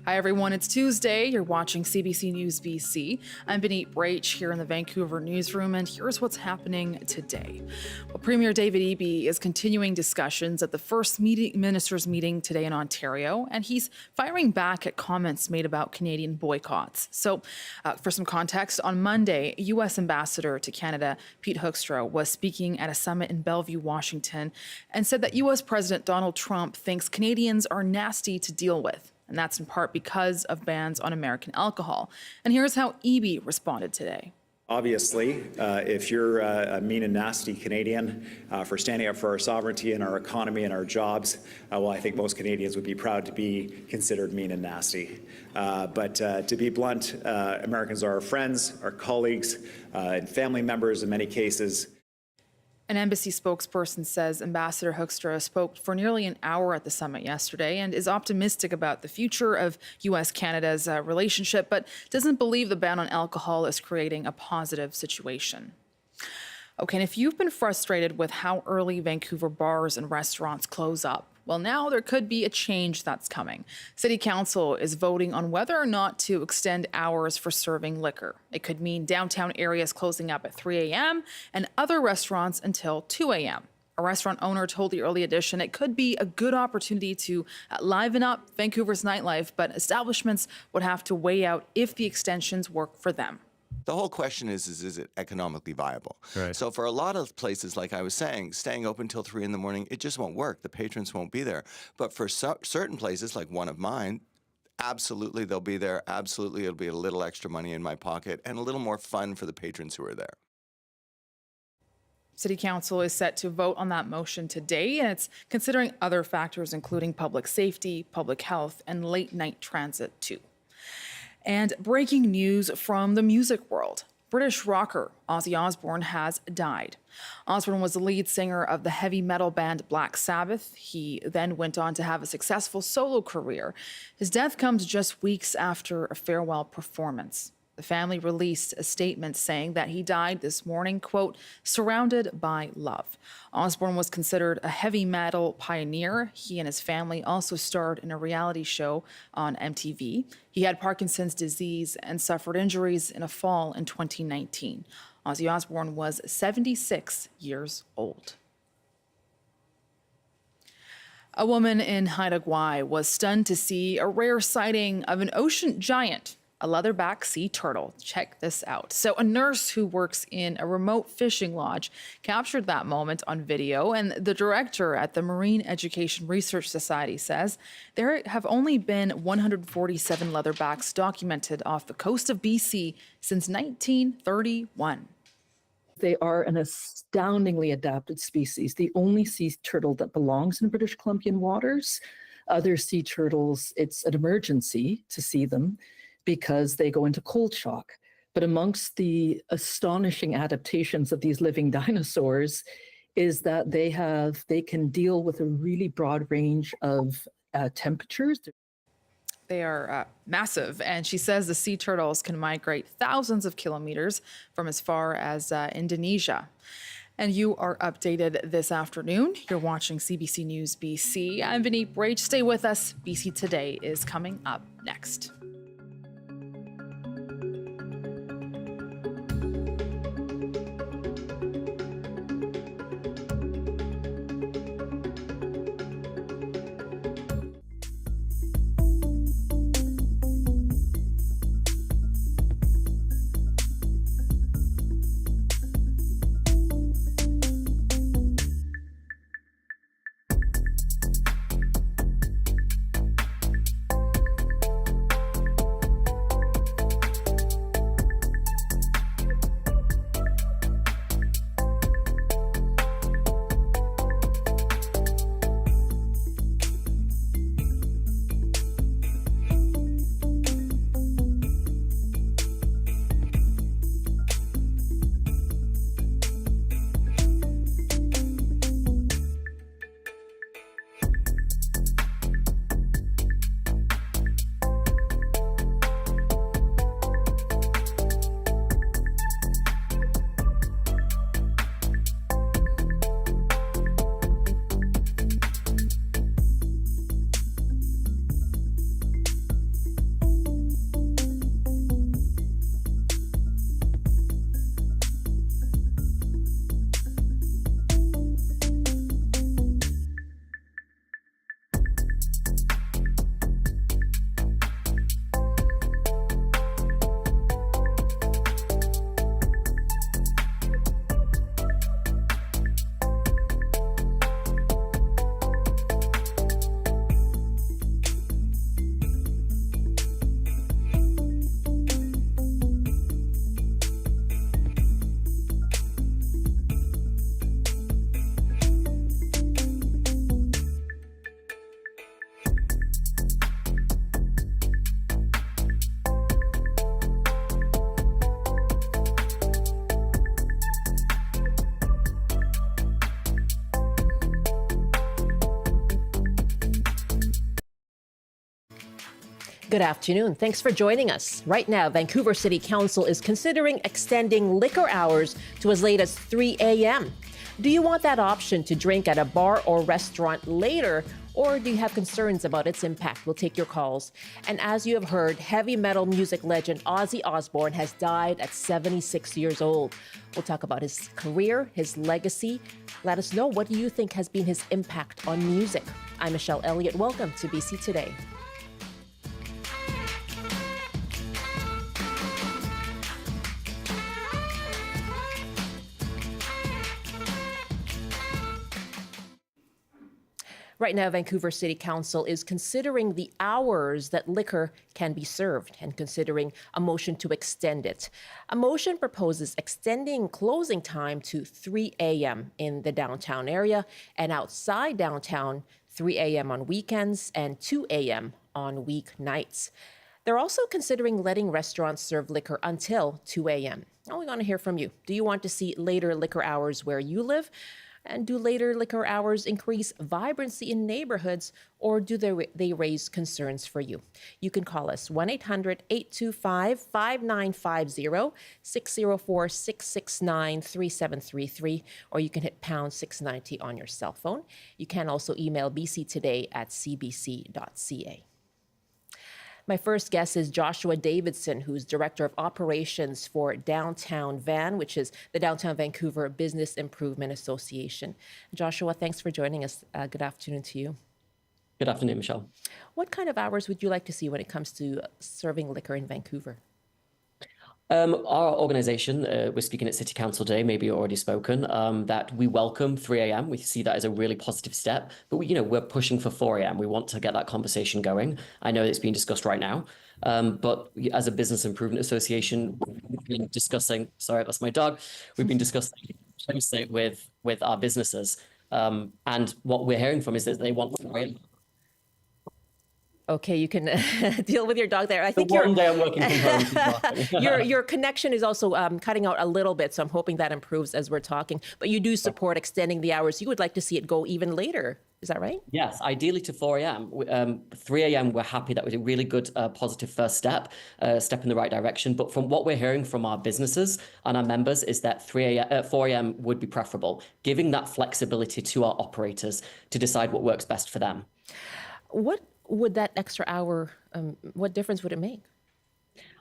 Hi everyone, it's Tuesday. You're watching CBC News BC. I'm Benit Brach here in the Vancouver newsroom, and here's what's happening today. Well, Premier David Eby is continuing discussions at the first ministers' meeting today in Ontario, and he's firing back at comments made about Canadian boycotts. So, for some context, on Monday, U.S. Ambassador to Canada Pete Hoekstra was speaking at a summit in Bellevue, Washington, and said that U.S. President Donald Trump thinks Canadians are nasty to deal with. And that's in part because of bans on American alcohol. And here's how Eby responded today. Obviously, if you're a mean and nasty Canadian for standing up for our sovereignty and our economy and our jobs, well, I think most Canadians would be proud to be considered mean and nasty. But to be blunt, Americans are our friends, our colleagues, and family members in many cases. An embassy spokesperson says Ambassador Hoekstra spoke for nearly an hour at the summit yesterday and is optimistic about the future of U.S.-Canada's relationship, but doesn't believe the ban on alcohol is creating a positive situation. Okay, and if you've been frustrated with how early Vancouver bars and restaurants close up, well, now there could be a change that's coming. City Council is voting on whether or not to extend hours for serving liquor. It could mean downtown areas closing up at 3 a.m. and other restaurants until 2 a.m. A restaurant owner told the Early Edition it could be a good opportunity to liven up Vancouver's nightlife, but establishments would have to weigh out if the extensions work for them. The whole question is it economically viable? Right. So for a lot of places, like I was saying, staying open till 3 in the morning, it just won't work. The patrons won't be there. But for certain places, like one of mine, absolutely they'll be there. Absolutely it'll be a little extra money in my pocket and a little more fun for the patrons who are there. City Council is set to vote on that motion today, and it's considering other factors, including public safety, public health, and late-night transit, too. And breaking news from the music world. British rocker Ozzy Osbourne has died. Osbourne was the lead singer of the heavy metal band Black Sabbath. He then went on to have a successful solo career. His death comes just weeks after a farewell performance. The family released a statement saying that he died this morning, quote, surrounded by love. Osbourne was considered a heavy metal pioneer. He and his family also starred in a reality show on MTV. He had Parkinson's disease and suffered injuries in a fall in 2019. Ozzy Osbourne was 76 years old. A woman in Haida Gwaii was stunned to see a rare sighting of an ocean giant, a leatherback sea turtle. Check this out. So a nurse who works in a remote fishing lodge captured that moment on video, and the director at the Marine Education Research Society says there have only been 147 leatherbacks documented off the coast of BC since 1931. They are an astoundingly adapted species, the only sea turtle that belongs in British Columbian waters. Other sea turtles, it's an emergency to see them, because they go into cold shock. But amongst the astonishing adaptations of these living dinosaurs is that they can deal with a really broad range of temperatures. They are massive, and she says the sea turtles can migrate thousands of kilometers from as far as Indonesia. And you are updated this afternoon. You're watching CBC News BC. I'm Benit Brach. Stay with us. BC Today is coming up next. Good afternoon. Thanks for joining us. Right now, Vancouver City Council is considering extending liquor hours to as late as 3 a.m. Do you want that option to drink at a bar or restaurant later, or do you have concerns about its impact? We'll take your calls. And as you have heard, heavy metal music legend Ozzy Osbourne has died at 76 years old. We'll talk about his career, his legacy. Let us know, what do you think has been his impact on music? I'm Michelle Elliott. Welcome to BC Today. Right now, Vancouver City Council is considering the hours that liquor can be served and considering a motion to extend it. A motion proposes extending closing time to 3 a.m. in the downtown area and outside downtown, 3 a.m. on weekends and 2 a.m. on weeknights. They're also considering letting restaurants serve liquor until 2 a.m. Now we want to hear from you. Do you want to see later liquor hours where you live? And do later liquor hours increase vibrancy in neighborhoods, or do they raise concerns for you? You can call us 1-800-825-5950, 604-669-3733, or you can hit pound 690 on your cell phone. You can also email bctoday@cbc.ca. My first guest is Joshua Davidson, who's Director of Operations for Downtown Van, which is the Downtown Vancouver Business Improvement Association. Joshua, thanks for joining us. Good afternoon to you. Good afternoon, Michelle. What kind of hours would you like to see when it comes to serving liquor in Vancouver? Our organization, we're speaking at City Council today, maybe you've already spoken, that we welcome 3 a.m. We see that as a really positive step, but we're pushing for 4 a.m. We want to get that conversation going. I know it's being discussed right now, but as a business improvement association, we've been discussing, sorry, that's my dog. We've been discussing with our businesses. And what we're hearing from is that they want 4 a.m. Okay, you can deal with your dog there. I think one day I'm working from home. your connection is also cutting out a little bit, so I'm hoping that improves as we're talking. But you do support extending the hours. You would like to see it go even later. Is that right? Yes, ideally to 4 a.m. 3 a.m. we're happy. That was a really good positive first step in the right direction. But from what we're hearing from our businesses and our members is that 4 a.m. would be preferable, giving that flexibility to our operators to decide what works best for them. What would that extra hour, what difference would it make?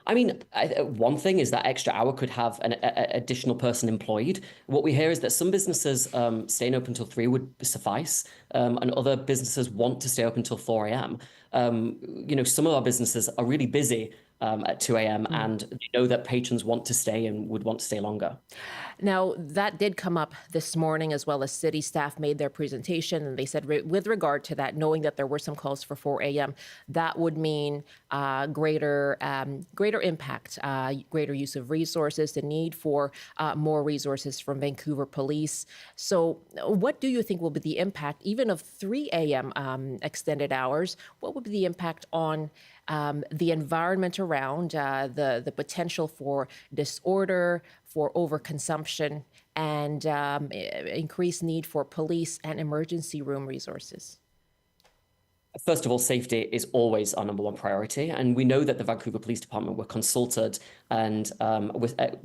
I mean, one thing is that extra hour could have an additional person employed. What we hear is that some businesses staying open until 3 would suffice, and other businesses want to stay open until 4 a.m. Some of our businesses are really busy at 2 a.m. and they know that patrons want to stay and would want to stay longer. Now, that did come up this morning, as well as city staff made their presentation, and they said with regard to that, knowing that there were some calls for 4 a.m., that would mean greater impact, greater use of resources, the need for more resources from Vancouver Police. So what do you think will be the impact, even of 3 a.m. Extended hours? What would be the impact on the environment around, the potential for disorder, for overconsumption, and increased need for police and emergency room resources? First of all, safety is always our number one priority. And we know that the Vancouver Police Department were consulted and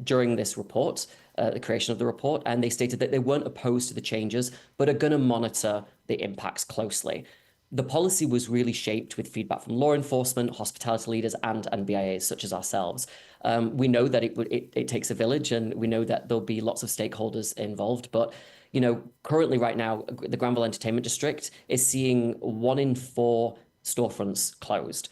during this report, the creation of the report, and they stated that they weren't opposed to the changes, but are going to monitor the impacts closely. The policy was really shaped with feedback from law enforcement, hospitality leaders, and BIAs such as ourselves. We know that it takes a village, and we know that there'll be lots of stakeholders involved. But currently, right now, the Granville Entertainment District is seeing 1 in 4 storefronts closed.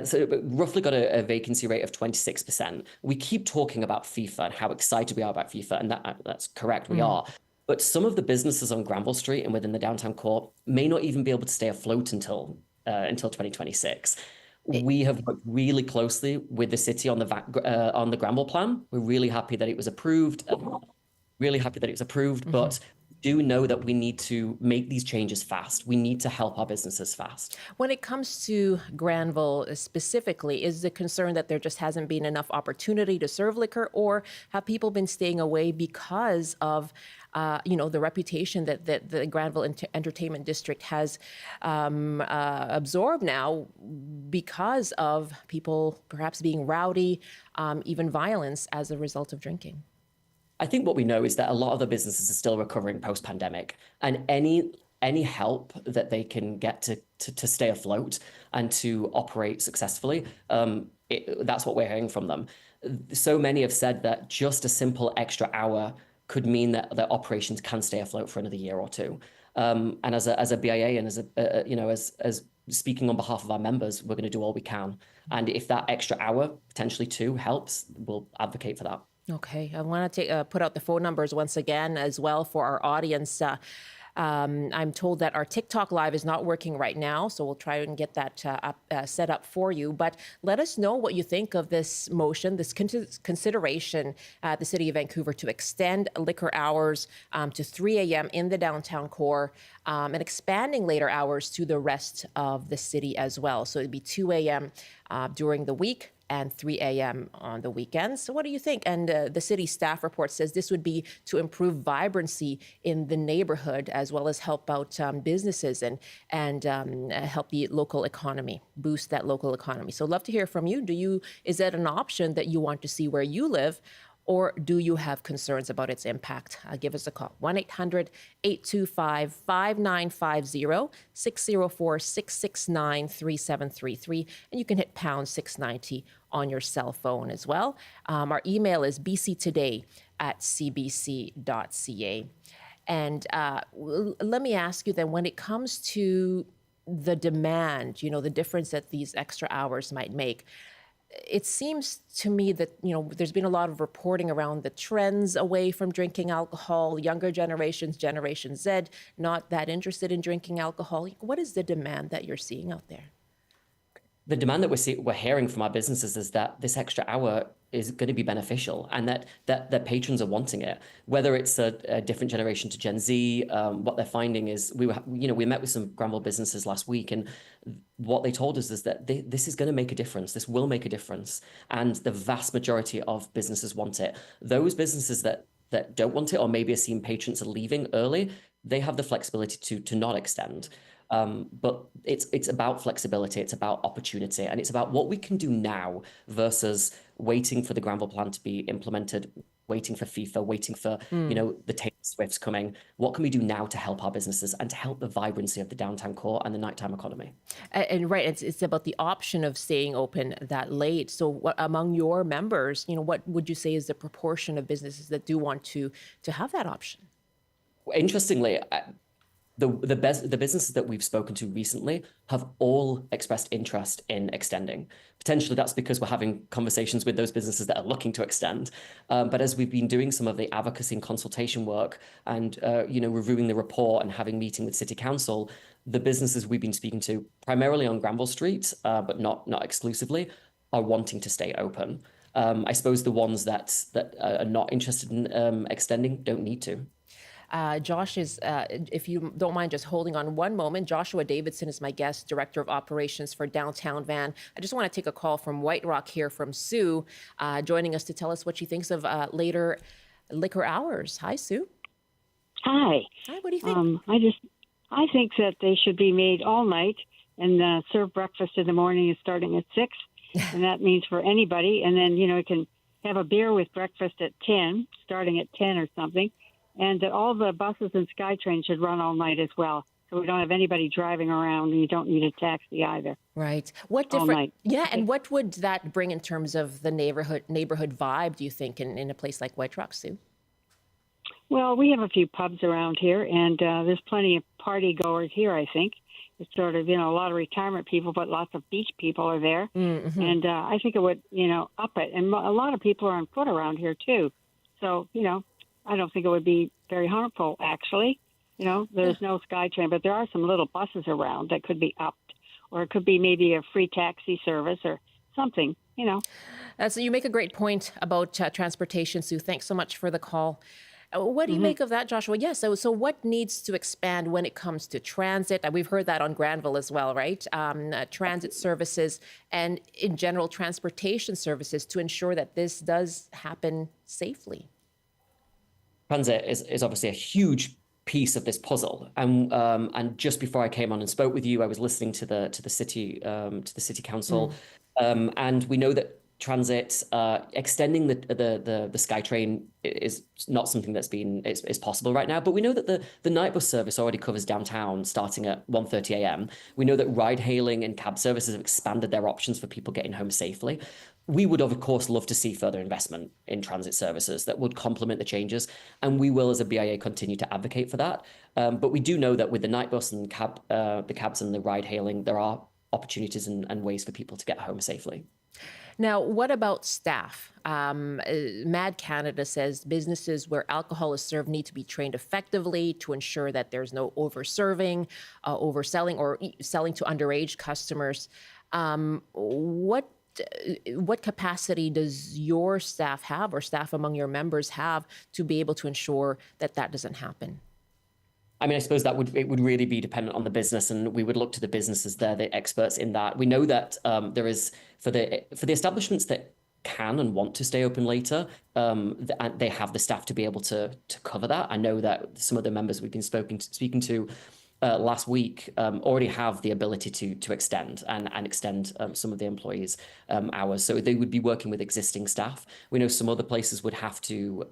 So roughly got a vacancy rate of 26%. We keep talking about FIFA and how excited we are about FIFA, and that's correct, we are. But some of the businesses on Granville Street and within the downtown core may not even be able to stay afloat until 2026. We have worked really closely with the city on the Granville plan. We're really happy that it was approved. But do know that we need to make these changes fast. We need to help our businesses fast. When it comes to Granville specifically, is the concern that there just hasn't been enough opportunity to serve liquor, or have people been staying away because of the reputation that the Granville Entertainment District has absorbed now because of people perhaps being rowdy, even violence as a result of drinking? I think what we know is that a lot of the businesses are still recovering post-pandemic, and any help that they can get to stay afloat and to operate successfully, that's what we're hearing from them. So many have said that just a simple extra hour could mean that their operations can stay afloat for another year or two. And as a BIA and as speaking on behalf of our members, we're going to do all we can. And if that extra hour, potentially two, helps, we'll advocate for that. Okay, I want to put out the phone numbers once again as well for our audience. I'm told that our TikTok live is not working right now, so we'll try and get that set up for you. But let us know what you think of this motion, this consideration at the City of Vancouver to extend liquor hours to 3 a.m. in the downtown core and expanding later hours to the rest of the city as well. So it'd be 2 a.m. During the week and 3 a.m. on the weekends. So what do you think? And the city staff report says this would be to improve vibrancy in the neighborhood as well as help out businesses and help the local economy, boost that local economy. So love to hear from you. Is that an option that you want to see where you live? Or do you have concerns about its impact? Give us a call, 1-800-825-5950, 604-669-3733. And you can hit pound 690 on your cell phone as well. Our email is bctoday@cbc.ca. And let me ask you then, when it comes to the demand, the difference that these extra hours might make, it seems to me that, there's been a lot of reporting around the trends away from drinking alcohol, younger generations, Generation Z, not that interested in drinking alcohol. What is the demand that you're seeing out there? The demand that we're hearing from our businesses is that this extra hour is going to be beneficial, and that patrons are wanting it. Whether it's a different generation to Gen Z, what they're finding is we met with some Granville businesses last week, and what they told us is that this is going to make a difference. This will make a difference, and the vast majority of businesses want it. Those businesses that don't want it, or maybe are seeing patrons are leaving early, they have the flexibility to not extend. But it's about flexibility, it's about opportunity, and it's about what we can do now versus waiting for the Granville plan to be implemented, waiting for FIFA, waiting for the Taylor Swifts coming. What can we do now to help our businesses and to help the vibrancy of the downtown core and the nighttime economy? And right, it's about the option of staying open that late. So what, among your members, what would you say is the proportion of businesses that do want to have that option? Interestingly, the businesses that we've spoken to recently have all expressed interest in extending. Potentially that's because we're having conversations with those businesses that are looking to extend. But as we've been doing some of the advocacy and consultation work and reviewing the report and having meeting with City Council, the businesses we've been speaking to, primarily on Granville Street, but not exclusively, are wanting to stay open. I suppose the ones that are not interested in extending don't need to. Josh is, if you don't mind just holding on one moment, Joshua Davidson is my guest, Director of Operations for Downtown Van. I just want to take a call from White Rock here from Sue, joining us to tell us what she thinks of later liquor hours. Hi, Sue. Hi. Hi, what do you think? I think that they should be made all night and serve breakfast in the morning is starting at 6. And that means for anybody. And then, you can have a beer with breakfast at 10, starting at 10 or something. And that all the buses and SkyTrain should run all night as well. So we don't have anybody driving around, and you don't need a taxi either. Right. What different? All night. Yeah, and what would that bring in terms of the neighborhood vibe, do you think, in a place like White Rock, Sue? Well, we have a few pubs around here, and there's plenty of party goers here, I think. It's sort of, a lot of retirement people, but lots of beach people are there. Mm-hmm. And I think it would, up it. And a lot of people are on foot around here, too. So, I don't think it would be very harmful, actually. There's no SkyTrain, but there are some little buses around that could be upped, or it could be maybe a free taxi service or something, So you make a great point about transportation, Sue. Thanks so much for the call. What do you make of that, Joshua? Yeah, so what needs to expand when it comes to transit? We've heard that on Granville as well, right? Transit services and in general transportation services to ensure that this does happen safely. Transit is obviously a huge piece of this puzzle, and just before I came on and spoke with you, I was listening to the city council, and we know that transit extending the SkyTrain is not something that's is possible right now, but we know that the night bus service already covers downtown starting at 1:30 a.m. We know that ride hailing and cab services have expanded their options for people getting home safely. We would, of course, love to see further investment in transit services that would complement the changes, and we will, as a BIA, continue to advocate for that. But we do know that with the night bus and the cabs and the ride-hailing, there are opportunities and ways for people to get home safely. Now, what about staff? Mad Canada says businesses where alcohol is served need to be trained effectively to ensure that there's no overserving, overselling, or selling to underage customers. What capacity does your staff have, or staff among your members have, to be able to ensure that that doesn't happen? I mean, I suppose it would really be dependent on the business, and we would look to the businesses. They're the experts in that. We know that there is for the establishments that can and want to stay open later, they have the staff to be able to cover that. I know that some of the members we've been speaking to last week already have the ability to extend and extend some of the employees' hours. So they would be working with existing staff. We know some other places would have to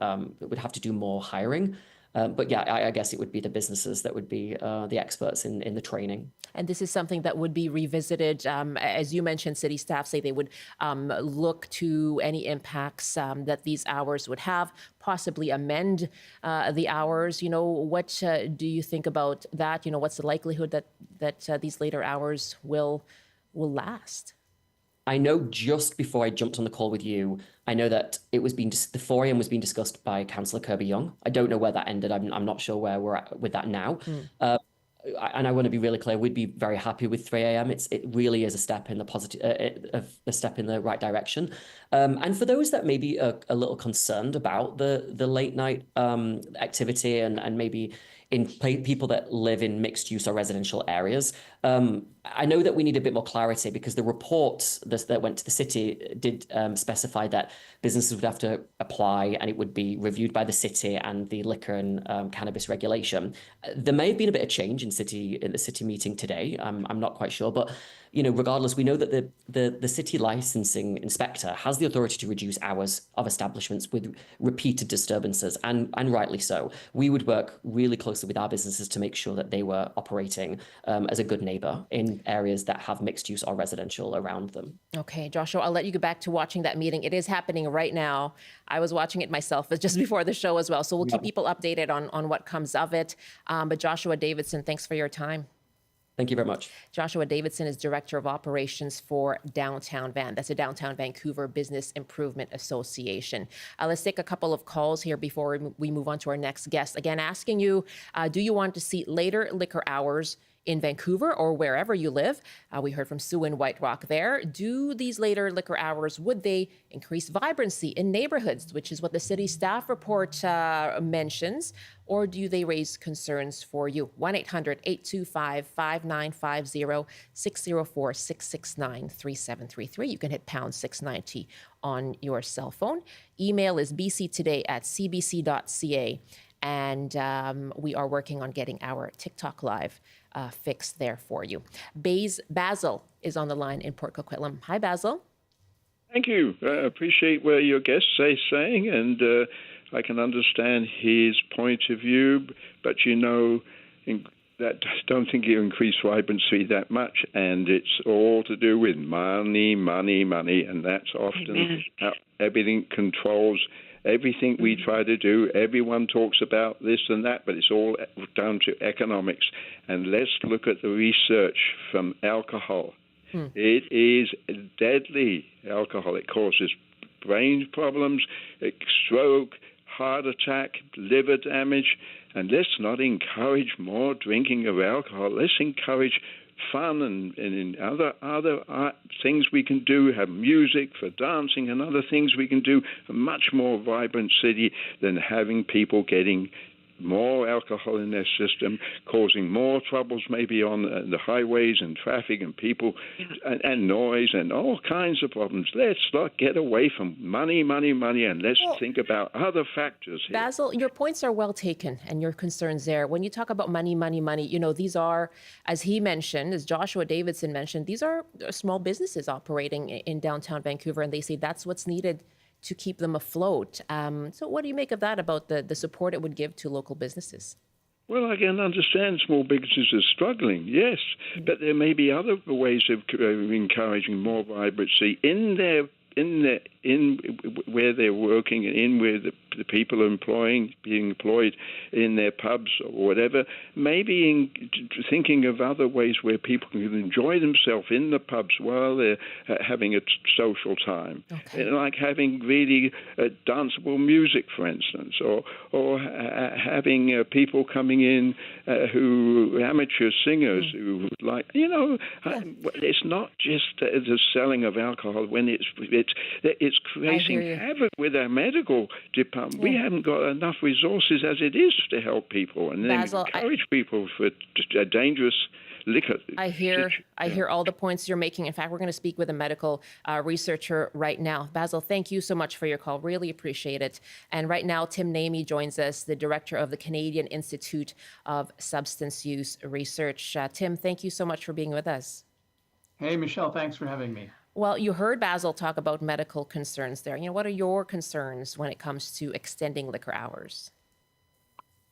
do more hiring. But yeah, I guess it would be the businesses that would be the experts in the training. And this is something that would be revisited. As you mentioned, city staff say they would look to any impacts that these hours would have, possibly amend the hours. What do you think about that? What's the likelihood that these later hours will last? I know just before I jumped on the call with you, I know that the 4 a.m. was being discussed by Councillor Kirby-Young. I don't know where that ended. I'm not sure where we're at with that now. And I want to be really clear, we'd be very happy with 3 a.m. It really is a step in a step in the right direction. And for those that maybe are a little concerned about the late night activity and maybe in people that live in mixed use or residential areas, I know that we need a bit more clarity, because the report that went to the city did specify that businesses would have to apply and it would be reviewed by the city and the liquor and cannabis regulation. There may have been a bit of change in the city meeting today. I'm not quite sure, but regardless, we know that the city licensing inspector has the authority to reduce hours of establishments with repeated disturbances, and rightly so. We would work really closely with our businesses to make sure that they were operating as a good neighbor in areas that have mixed use or residential around them. Okay, Joshua, I'll let you get back to watching that meeting. It is happening right now. I was watching it myself just before the show as well. So we'll keep people updated on what comes of it. But Joshua Davidson, thanks for your time. Thank you very much. Joshua Davidson is Director of Operations for Downtown Van. That's the Downtown Vancouver Business Improvement Association. Let's take a couple of calls here before we move on to our next guest. Again, asking you, do you want to see later liquor hours in Vancouver or wherever you live? We heard from Sue in White Rock there. Do these later liquor hours, would they increase vibrancy in neighborhoods, which is what the city staff report mentions, or do they raise concerns for you? 1-800-825-5950, 604-669-3733. You can hit pound 690 on your cell phone. Email is bctoday@cbc.ca. And we are working on getting our TikTok Live fixed there for you. Basil is on the line in Port Coquitlam. Hi, Basil. Thank you. I appreciate what your guest is saying, and I can understand his point of view, but that I don't think it increased vibrancy that much, and it's all to do with money, and that's often how everything controls everything we try to do. Everyone talks about this and that, but it's all down to economics. And let's look at the research from alcohol. It is deadly. Alcohol, it causes brain problems, stroke, heart attack, liver damage. And let's not encourage more drinking of alcohol. Let's encourage fun and in other art things we can do, have music for dancing and other things we can do, a much more vibrant city than having people getting more alcohol in their system, causing more troubles maybe on the highways and traffic and people and noise and all kinds of problems. Let's not get away from money, and let's think about other factors here. Basil, your points are well taken and your concerns there. When you talk about money, these are, as he mentioned, as Joshua Davidson mentioned, these are small businesses operating in downtown Vancouver, and they say that's what's needed to keep them afloat. So what do you make of that about the support it would give to local businesses? Well, I can understand small businesses are struggling, yes, but there may be other ways of encouraging more vibrancy in where they're working and in where the people are being employed in their pubs or whatever, maybe thinking of other ways where people can enjoy themselves in the pubs while they're having a social time. Okay. Like having really danceable music, for instance, or having people coming in who amateur singers who like, it's not just the selling of alcohol when it's creating havoc with our medical department. We haven't got enough resources as it is to help people and then Basil, encourage people for a dangerous liquor. I hear all the points you're making. In fact, we're going to speak with a medical researcher right now. Basil, thank you so much for your call. Really appreciate it. And right now, Tim Naimi joins us, the director of the Canadian Institute of Substance Use Research. Tim, thank you so much for being with us. Hey, Michelle, thanks for having me. Well, you heard Basil talk about medical concerns there. What are your concerns when it comes to extending liquor hours?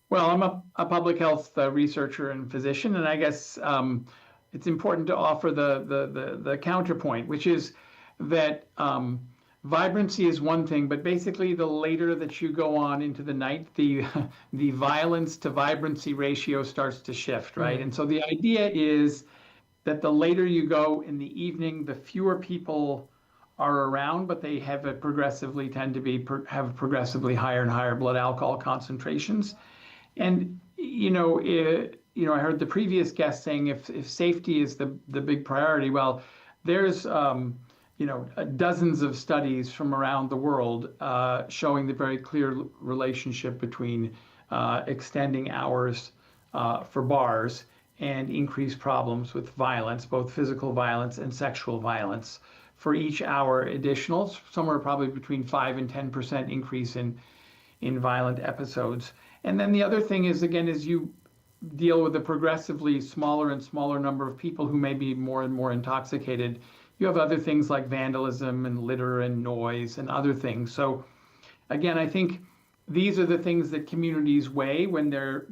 Well, I'm a public health researcher and physician, and I guess it's important to offer the counterpoint, which is that vibrancy is one thing, but basically the later that you go on into the night, the violence to vibrancy ratio starts to shift, right? And so the idea is that the later you go in the evening, the fewer people are around, but they have have progressively higher and higher blood alcohol concentrations. And I heard the previous guest saying if safety is the big priority, well, there's dozens of studies from around the world showing the very clear relationship between extending hours for bars and increased problems with violence, both physical violence and sexual violence. For each hour additional, somewhere probably between 5 and 10% increase in violent episodes. And then the other thing is, again, as you deal with a progressively smaller and smaller number of people who may be more and more intoxicated, you have other things like vandalism and litter and noise and other things. So again, I think these are the things that communities weigh when they're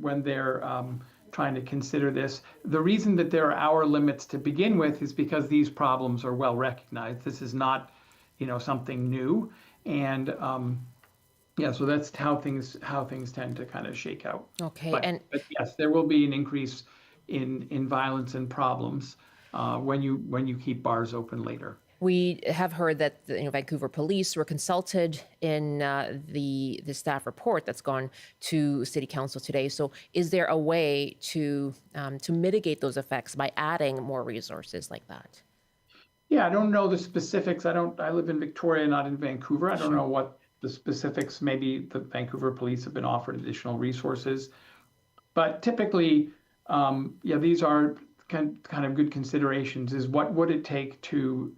trying to consider this. The reason that there are hour limits to begin with is because these problems are well recognized. This is not, something new, and so that's how things tend to kind of shake out. Okay, but yes, there will be an increase in violence and problems when you keep bars open later. We have heard that Vancouver police were consulted in the staff report that's gone to City Council today. So is there a way to mitigate those effects by adding more resources like that? Yeah, I don't know the specifics. I live in Victoria, not in Vancouver. I don't know what the specifics. Maybe the Vancouver police have been offered additional resources. But typically, these are kind of good considerations. Is what would it take to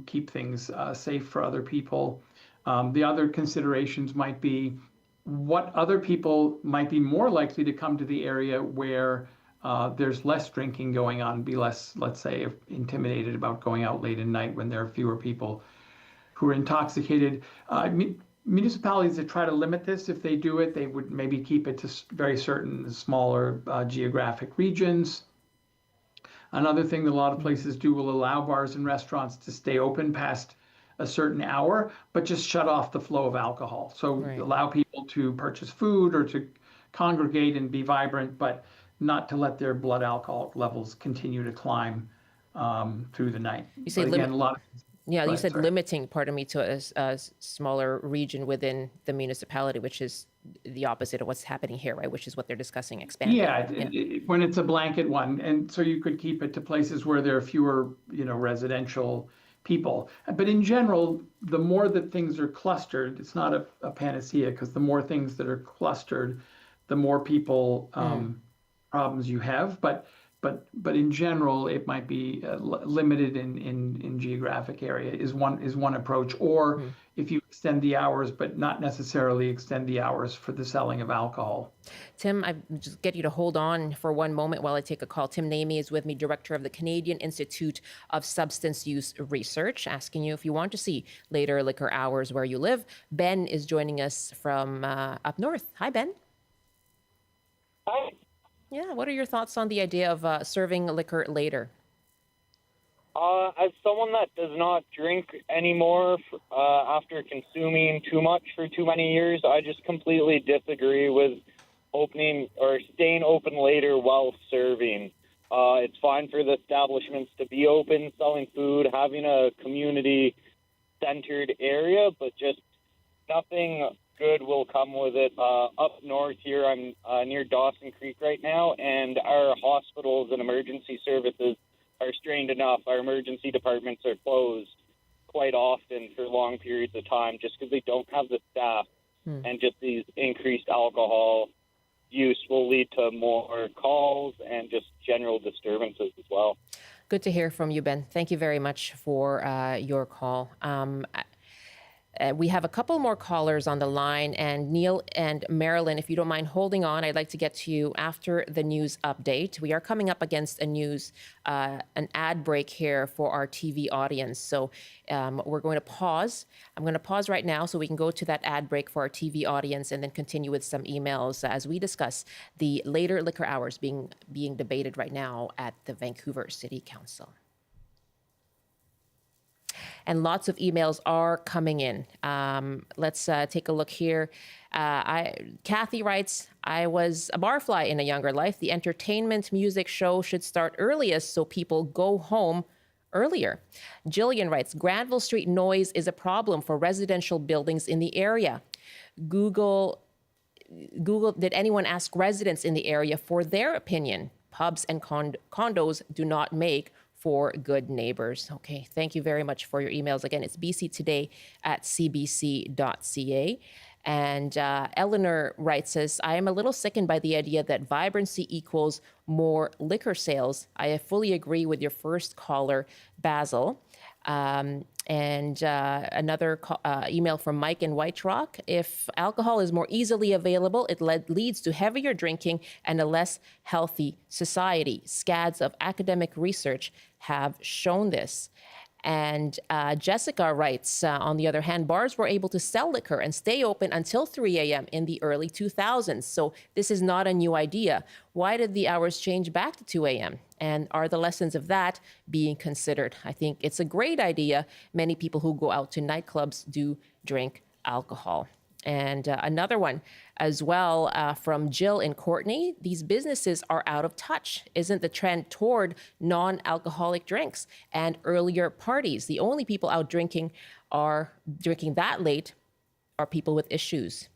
keep things safe for other people? The other considerations might be what other people might be more likely to come to the area where there's less drinking going on, be less, let's say, intimidated about going out late at night when there are fewer people who are intoxicated. Municipalities that try to limit this, if they do it, they would maybe keep it to very certain smaller geographic regions. Another thing that a lot of places do will allow bars and restaurants to stay open past a certain hour, but just shut off the flow of alcohol. So allow people to purchase food or to congregate and be vibrant, but not to let their blood alcohol levels continue to climb through the night. You say limiting, to a smaller region within the municipality, which is the opposite of what's happening here, right? Which is what they're discussing expanding. Yeah, when it's a blanket one, and so you could keep it to places where there are fewer, residential people. But in general, the more that things are clustered, it's not a panacea, because the more things that are clustered, the more people problems you have. But in general, it might be limited in geographic area is one approach. Or if you extend the hours, but not necessarily extend the hours for the selling of alcohol. Tim, I just get you to hold on for one moment while I take a call. Tim Naimi is with me, director of the Canadian Institute of Substance Use Research, asking you if you want to see later liquor hours where you live. Ben is joining us from up north. Hi, Ben. Hi. Yeah, what are your thoughts on the idea of serving liquor later? As someone that does not drink anymore after consuming too much for too many years, I just completely disagree with opening or staying open later while serving. It's fine for the establishments to be open, selling food, having a community-centered area, but just nothing good will come with it. Up north here, I'm near Dawson Creek right now, and our hospitals and emergency services are strained enough. Our emergency departments are closed quite often for long periods of time just because they don't have the staff. And just these increased alcohol use will lead to more calls and just general disturbances as well. Good to hear from you, Ben. Thank you very much for your call. We have a couple more callers on the line, and Neil and Marilyn, if you don't mind holding on, I'd like to get to you after the news update. We are coming up against an ad break here for our TV audience. So we're going to pause. I'm going to pause right now so we can go to that ad break for our TV audience and then continue with some emails as we discuss the later liquor hours being debated right now at the Vancouver City Council. And lots of emails are coming in. Let's take a look here. Kathy writes, I was a barfly in a younger life. The entertainment music show should start earliest so people go home earlier. Jillian writes, Granville Street noise is a problem for residential buildings in the area. Google, did anyone ask residents in the area for their opinion? Pubs and condos do not make for good neighbors. Okay, thank you very much for your emails. Again, it's bctoday@cbc.ca. And Eleanor writes us, I am a little sickened by the idea that vibrancy equals more liquor sales. I fully agree with your first caller, Basil. Another email from Mike in White Rock. If alcohol is more easily available, it leads to heavier drinking and a less healthy society. Scads of academic research have shown this. And Jessica writes, on the other hand, bars were able to sell liquor and stay open until 3 a.m. in the early 2000s. So this is not a new idea. Why did the hours change back to 2 a.m.? And are the lessons of that being considered? I think it's a great idea. Many people who go out to nightclubs do drink alcohol. And another one as well from Jill and Courtney. These businesses are out of touch. Isn't the trend toward non-alcoholic drinks and earlier parties? The only people out drinking that late are people with issues.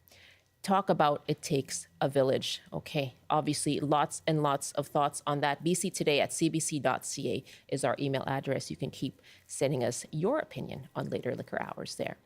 Talk about it takes a village. Okay, obviously lots and lots of thoughts on that. bctoday@cbc.ca is our email address. You can keep sending us your opinion on later liquor hours there.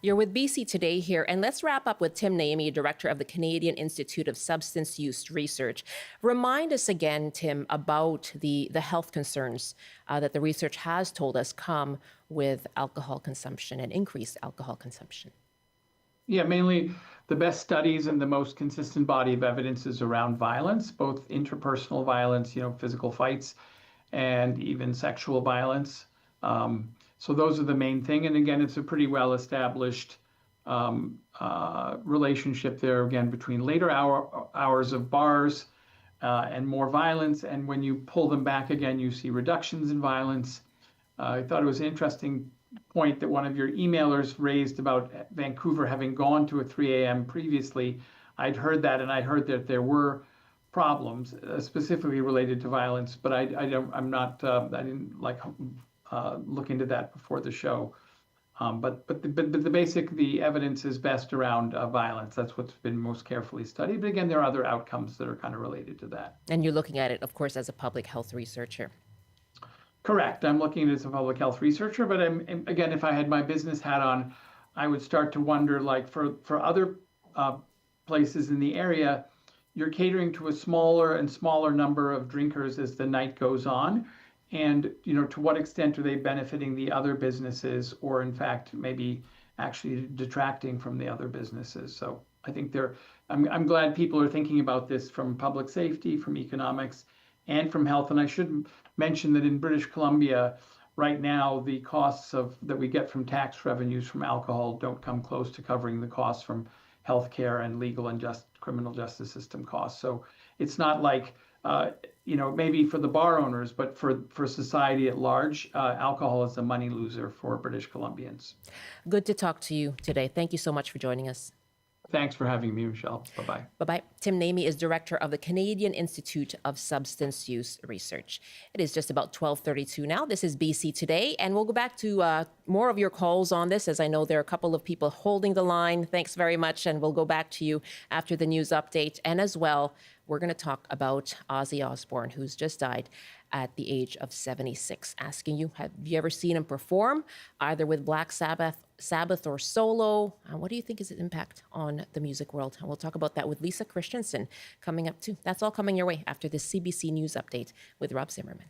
You're with BC Today here, and let's wrap up with Tim Naimi, director of the Canadian Institute of Substance Use Research. Remind us again, Tim, about the health concerns that the research has told us come with alcohol consumption and increased alcohol consumption. Yeah, mainly the best studies and the most consistent body of evidence is around violence, both interpersonal violence, physical fights, and even sexual violence. So those are the main thing. And again, it's a pretty well-established relationship there, again, between later hours of bars and more violence. And when you pull them back again, you see reductions in violence. I thought it was an interesting point that one of your emailers raised about Vancouver having gone to a 3 a.m. previously. I'd heard that, and I heard that there were problems specifically related to violence, but I didn't look into that before the show. But the evidence is best around violence. That's what's been most carefully studied. But again, there are other outcomes that are kind of related to that. And you're looking at it, of course, as a public health researcher. Correct. I'm looking at it as a public health researcher, but again, if I had my business hat on, I would start to wonder, like for other places in the area, you're catering to a smaller and smaller number of drinkers as the night goes on. And, to what extent are they benefiting the other businesses, or in fact, maybe actually detracting from the other businesses? So I think I'm glad people are thinking about this from public safety, from economics, and from health. And I should mention that in British Columbia, right now, the costs that we get from tax revenues from alcohol don't come close to covering the costs from healthcare and legal and criminal justice system costs. So it's not like, maybe for the bar owners, but for society at large, alcohol is a money loser for British Columbians. Good to talk to you today. Thank you so much for joining us. Thanks for having me, Michelle. Bye-bye. Bye-bye. Tim Naimi is director of the Canadian Institute of Substance Use Research. It is just about 12:32 now. This is BC Today, and we'll go back to more of your calls on this, as I know there are a couple of people holding the line. Thanks very much, and we'll go back to you after the news update. And as well, we're going to talk about Ozzy Osbourne, who's just died at the age of 76. Asking you, have you ever seen him perform, either with Black Sabbath or solo? What do you think is his impact on the music world? And we'll talk about that with Lisa Christiansen coming up too. That's all coming your way after this CBC News Update with Rob Zimmerman.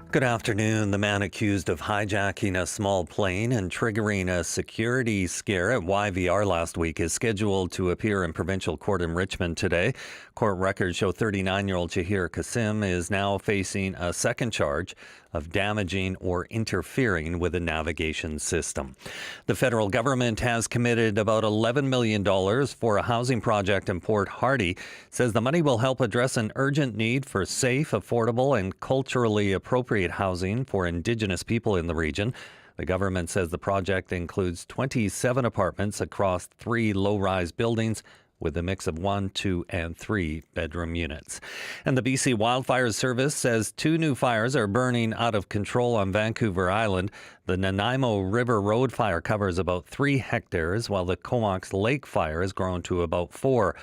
Good afternoon. The man accused of hijacking a small plane and triggering a security scare at YVR last week is scheduled to appear in provincial court in Richmond today. Court records show 39-year-old Shahir Qasim is now facing a second charge of damaging or interfering with a navigation system. The federal government has committed about $11 million for a housing project in Port Hardy. Says the money will help address an urgent need for safe, affordable, and culturally appropriate housing for Indigenous people in the region. The government says the project includes 27 apartments across 3 low-rise buildings with a mix of 1, 2, and 3 bedroom units. And the BC Wildfire Service says 2 new fires are burning out of control on Vancouver Island. The Nanaimo River Road fire covers about 3 hectares, while the Comox Lake fire has grown to about 4.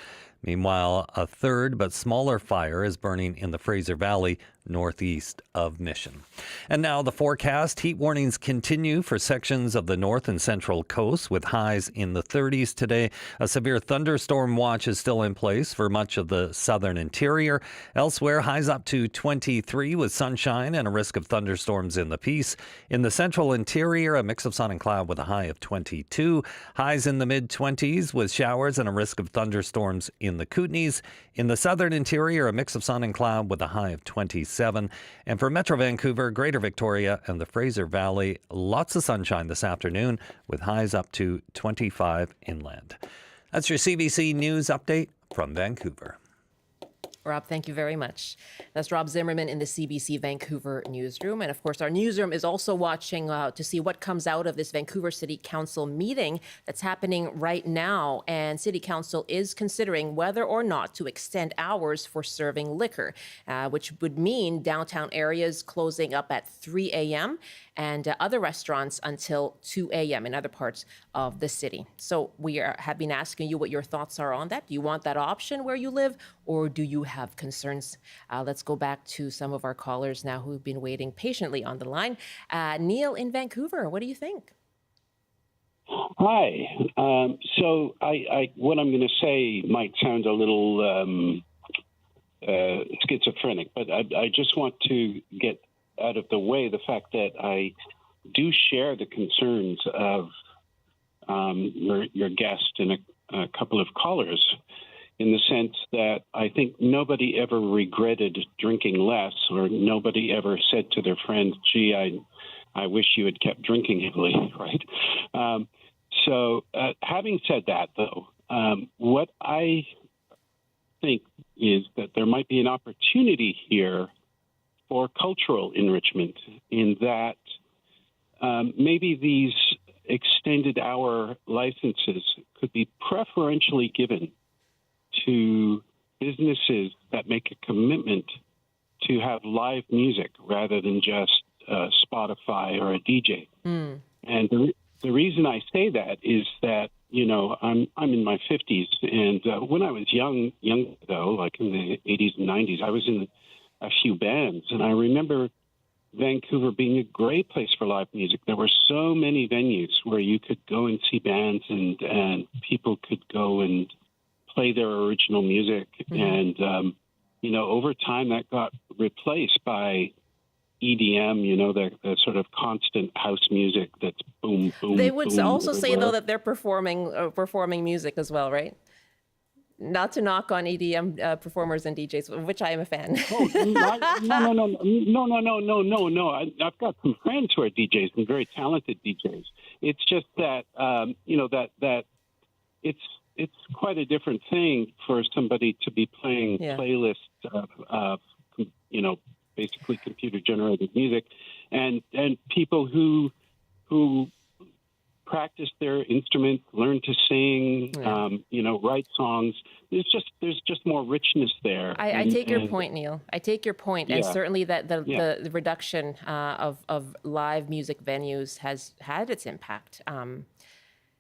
Meanwhile, a third but smaller fire is burning in the Fraser Valley, northeast of Mission. And now the forecast. Heat warnings continue for sections of the north and central coast with highs in the 30s today. A severe thunderstorm watch is still in place for much of the southern interior. Elsewhere, highs up to 23 with sunshine and a risk of thunderstorms in the Peace. In the central interior, a mix of sun and cloud with a high of 22. Highs in the mid-20s with showers and a risk of thunderstorms in the Kootenays. In the southern interior, a mix of sun and cloud with a high of 27. And for Metro Vancouver, Greater Victoria, and the Fraser Valley, lots of sunshine this afternoon with highs up to 25 inland. That's your CBC News Update from Vancouver. Rob, thank you very much. That's Rob Zimmerman in the CBC Vancouver newsroom. And of course, our newsroom is also watching to see what comes out of this Vancouver City Council meeting that's happening right now. And City Council is considering whether or not to extend hours for serving liquor, which would mean downtown areas closing up at 3 a.m. and other restaurants until 2 a.m. in other parts of the city. So we have been asking you what your thoughts are on that. Do you want that option where you live, or do you have concerns? Let's go back to some of our callers now who've been waiting patiently on the line. Neil in Vancouver, what do you think? Hi. So what I'm going to say might sound a little schizophrenic, but I just want to get out of the way the fact that I do share the concerns of your guest and a couple of callers, in the sense that I think nobody ever regretted drinking less, or nobody ever said to their friend, gee, I wish you had kept drinking heavily, right? So having said that, though, what I think is that there might be an opportunity here for cultural enrichment in that maybe these extended hour licenses could be preferentially given to businesses that make a commitment to have live music rather than just Spotify or a DJ. And the reason I say that is that, you know, I'm in my 50s, and when I was young though, like in the 80s and 90s, I was in a few bands, and I remember Vancouver being a great place for live music. There were so many venues where you could go and see bands, and people could go and play their original music. And, you know, over time that got replaced by EDM, you know, the sort of constant house music that's boom, boom. They would boom also say, everywhere. though, that they're performing music as well, right? Not to knock on EDM performers and DJs, which I am a fan. No. I've got some friends who are DJs and very talented DJs. It's just that, you know, that it's quite a different thing for somebody to be playing playlists of, you know, basically computer-generated music, and people who practice their instruments, learn to sing, you know, write songs. There's just more richness there. I take your point, Neil. I take your point, and certainly that the reduction of live music venues has had its impact.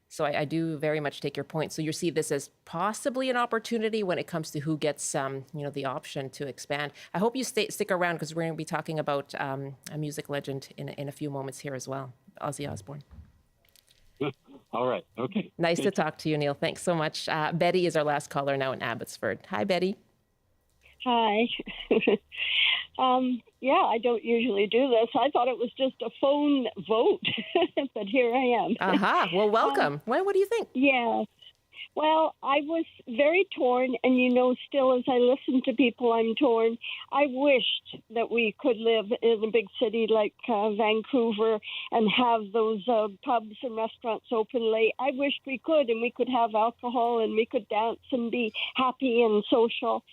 So I do very much take your point. So you see this as possibly an opportunity when it comes to who gets, you know, the option to expand. I hope you stick around, because we're going to be talking about a music legend in a few moments here as well, Ozzy Osbourne. All right. Okay. Nice to talk to you, Neil. Thanks so much. Betty is our last caller now in Abbotsford. Hi, Betty. Hi. Yeah, I don't usually do this. I thought it was just a phone vote, but here I am. Aha. Well, welcome. What do you think? Yeah. Well, I was very torn, and you know, still as I listen to people, I'm torn. I wished that we could live in a big city like Vancouver and have those pubs and restaurants open late. I wished we could, and we could have alcohol, and we could dance and be happy and social.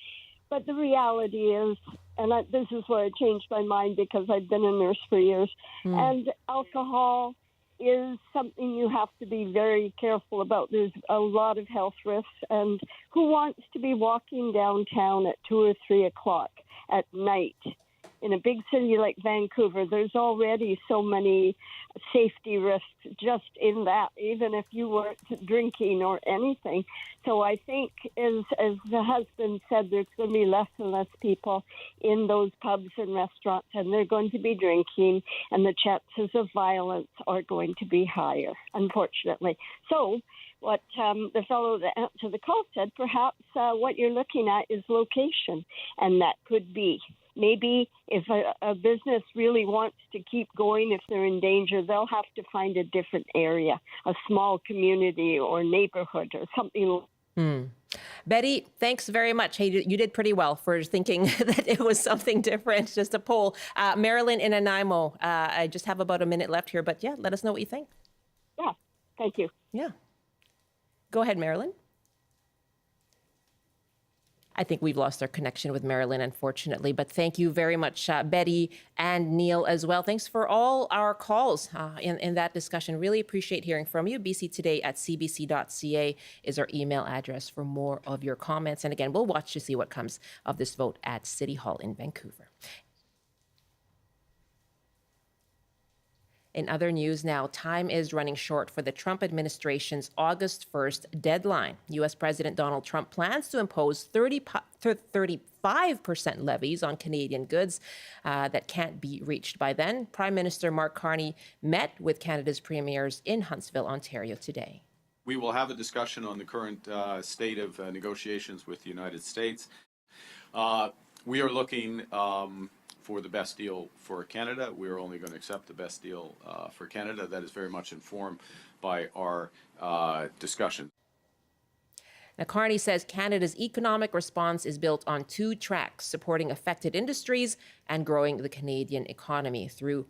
But the reality is, and this is where I changed my mind, because I've been a nurse for years, and alcohol is something you have to be very careful about. There's a lot of health risks, and who wants to be walking downtown at 2 or 3 o'clock at night? In a big city like Vancouver, there's already so many safety risks just in that, even if you weren't drinking or anything. So I think, as the husband said, there's going to be less and less people in those pubs and restaurants, and they're going to be drinking, and the chances of violence are going to be higher, unfortunately. So what the fellow that answered the call said, perhaps what you're looking at is location, and that could be. Maybe if a business really wants to keep going, if they're in danger, they'll have to find a different area, a small community or neighborhood or something. Betty, thanks very much. Hey, you did pretty well for thinking that it was something different, just a poll. Marilyn in Nanaimo, I just have about a minute left here, but yeah, let us know what you think. Yeah, thank you. Yeah. Go ahead, Marilyn. I think we've lost our connection with Marilyn, unfortunately, but thank you very much, Betty and Neil as well. Thanks for all our calls in that discussion. Really appreciate hearing from you. bctoday@cbc.ca is our email address for more of your comments. And again, we'll watch to see what comes of this vote at City Hall in Vancouver. In other news now, time is running short for the Trump administration's August 1st deadline. U.S. President Donald Trump plans to impose 35% levies on Canadian goods that can't be reached by then. Prime Minister Mark Carney met with Canada's premiers in Huntsville, Ontario today. We will have a discussion on the current state of negotiations with the United States. We are looking for the best deal for Canada. We are only going to accept the best deal for Canada. That is very much informed by our discussion. Now, Carney says Canada's economic response is built on 2 tracks, supporting affected industries and growing the Canadian economy through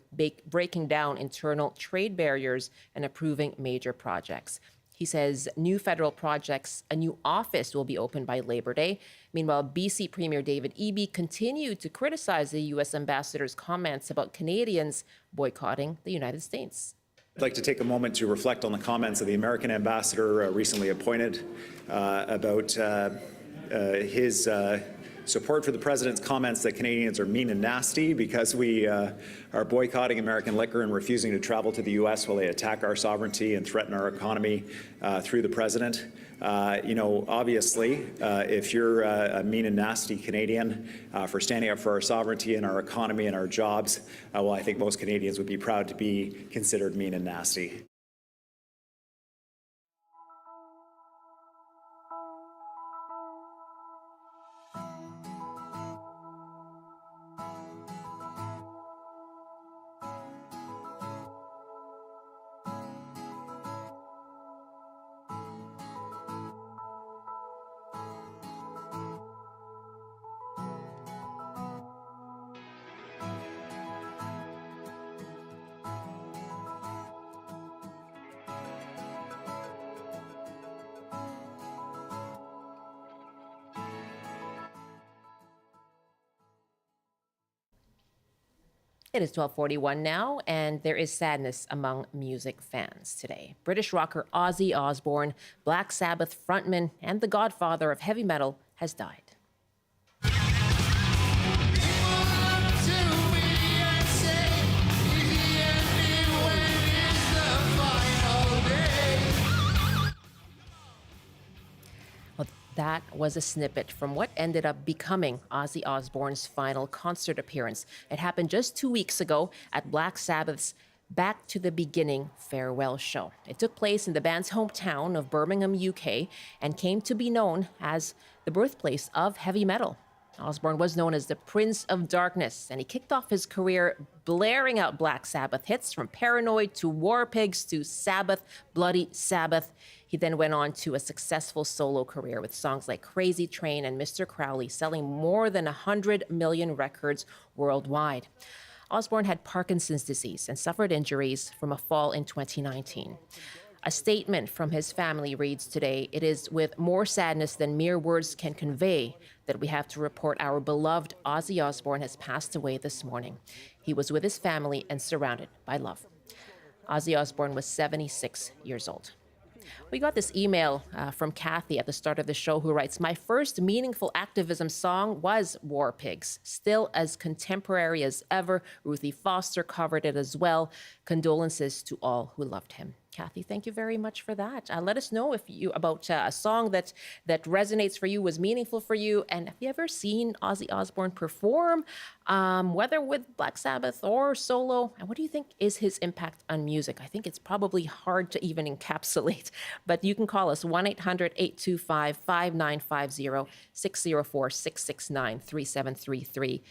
breaking down internal trade barriers and approving major projects. He says new federal projects, a new office will be opened by Labor Day. Meanwhile, BC Premier David Eby continued to criticize the U.S. ambassador's comments about Canadians boycotting the United States. I'd like to take a moment to reflect on the comments of the American ambassador recently appointed about his support for the president's comments that Canadians are mean and nasty because we are boycotting American liquor and refusing to travel to the U.S. while they attack our sovereignty and threaten our economy through the president. Obviously, if you're a mean and nasty Canadian for standing up for our sovereignty and our economy and our jobs, well, I think most Canadians would be proud to be considered mean and nasty. It is 12:41 now, and there is sadness among music fans today. British rocker Ozzy Osbourne, Black Sabbath frontman and the godfather of heavy metal, has died. That was a snippet from what ended up becoming Ozzy Osbourne's final concert appearance. It happened just 2 weeks ago at Black Sabbath's Back to the Beginning farewell show. It took place in the band's hometown of Birmingham, UK, and came to be known as the birthplace of heavy metal. Osbourne was known as the Prince of Darkness, and he kicked off his career blaring out Black Sabbath hits from Paranoid to War Pigs to Sabbath, Bloody Sabbath. He then went on to a successful solo career with songs like Crazy Train and Mr. Crowley, selling more than 100 million records worldwide. Osbourne had Parkinson's disease and suffered injuries from a fall in 2019. A statement from his family reads today, "It is with more sadness than mere words can convey that we have to report our beloved Ozzy Osbourne has passed away this morning. He was with his family and surrounded by love." Ozzy Osbourne was 76 years old. We got this email from Kathy at the start of the show who writes, "My first meaningful activism song was War Pigs, still as contemporary as ever. Ruthie Foster covered it as well. Condolences to all who loved him." Kathy, thank you very much for that. Let us know if you about a song that resonates for you, was meaningful for you, and have you ever seen Ozzy Osbourne perform, whether with Black Sabbath or solo? And what do you think is his impact on music? I think it's probably hard to even encapsulate, but you can call us 1-800-825-5950, 604-669-3733.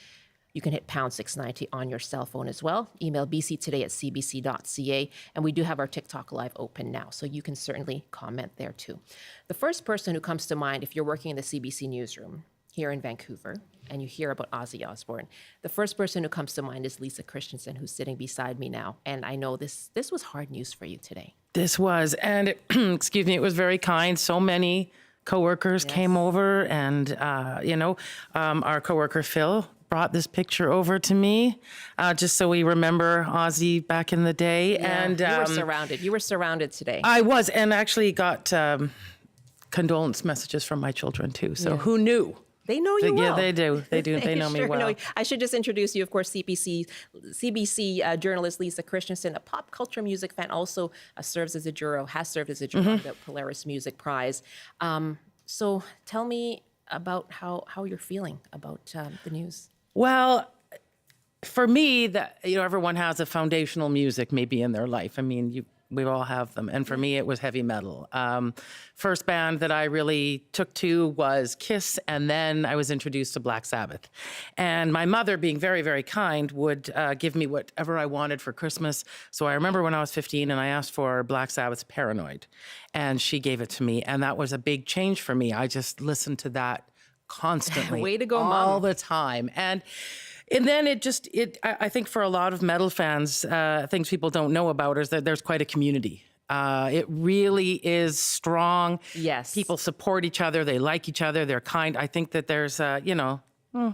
You can hit pound 690 on your cell phone as well. Email bctoday@cbc.ca. And we do have our TikTok live open now, so you can certainly comment there too. The first person who comes to mind if you're working in the CBC newsroom here in Vancouver and you hear about Ozzy Osbourne, the first person who comes to mind is Lisa Christiansen, who's sitting beside me now. And I know this was hard news for you today. This was, and excuse me, it was very kind. So many coworkers came over, and our coworker Phil brought this picture over to me, just so we remember Ozzy back in the day. Yeah, and you were surrounded. You were surrounded today. I was, and actually got condolence messages from my children too. So who knew? They know you well. Yeah, they do. They do. They know me well. Know. I should just introduce you, of course, CBC journalist Lisa Christiansen, a pop culture music fan, also has served as a juror on the Polaris Music Prize. So tell me about how you're feeling about the news. Well, for me, everyone has a foundational music maybe in their life. I mean, we all have them. And for me, it was heavy metal. First band that I really took to was Kiss, and then I was introduced to Black Sabbath. And my mother, being very, very kind, would give me whatever I wanted for Christmas. So I remember when I was 15 and I asked for Black Sabbath's Paranoid, and she gave it to me. And that was a big change for me. I just listened to that constantly. Way to go, all Mom. the time. And then I think for a lot of metal fans, things people don't know about is that there's quite a community It really is strong. Yes. People support each other. They like each other. They're kind. I think that there's,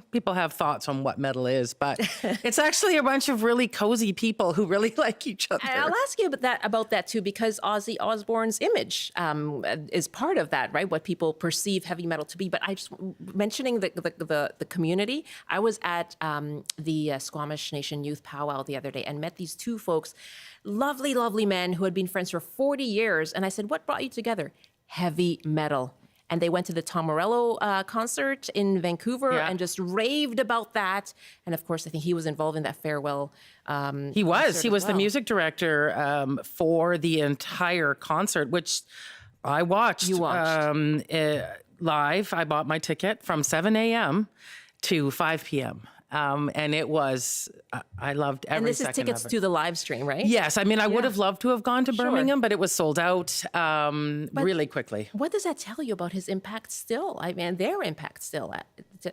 people have thoughts on what metal is, but it's actually a bunch of really cozy people who really like each other. I'll ask you about that too, because Ozzy Osbourne's image is part of that, right? What people perceive heavy metal to be. But I just mentioning the community. I was at the Squamish Nation Youth Powwow the other day and met these two folks, lovely, lovely men who had been friends for 40 years. And I said, "What brought you together?" Heavy metal. And they went to the Tom Morello concert in Vancouver and just raved about that. And of course, I think he was involved in that farewell. He was the music director for the entire concert, which I watched. You watched. Live. I bought my ticket from 7 a.m. to 5 p.m. And it was, I loved every second of it. And this is tickets to the live stream, right? Yes. I mean, I would have loved to have gone to Birmingham, but it was sold out really quickly. What does that tell you about his impact still? I mean, their impact still,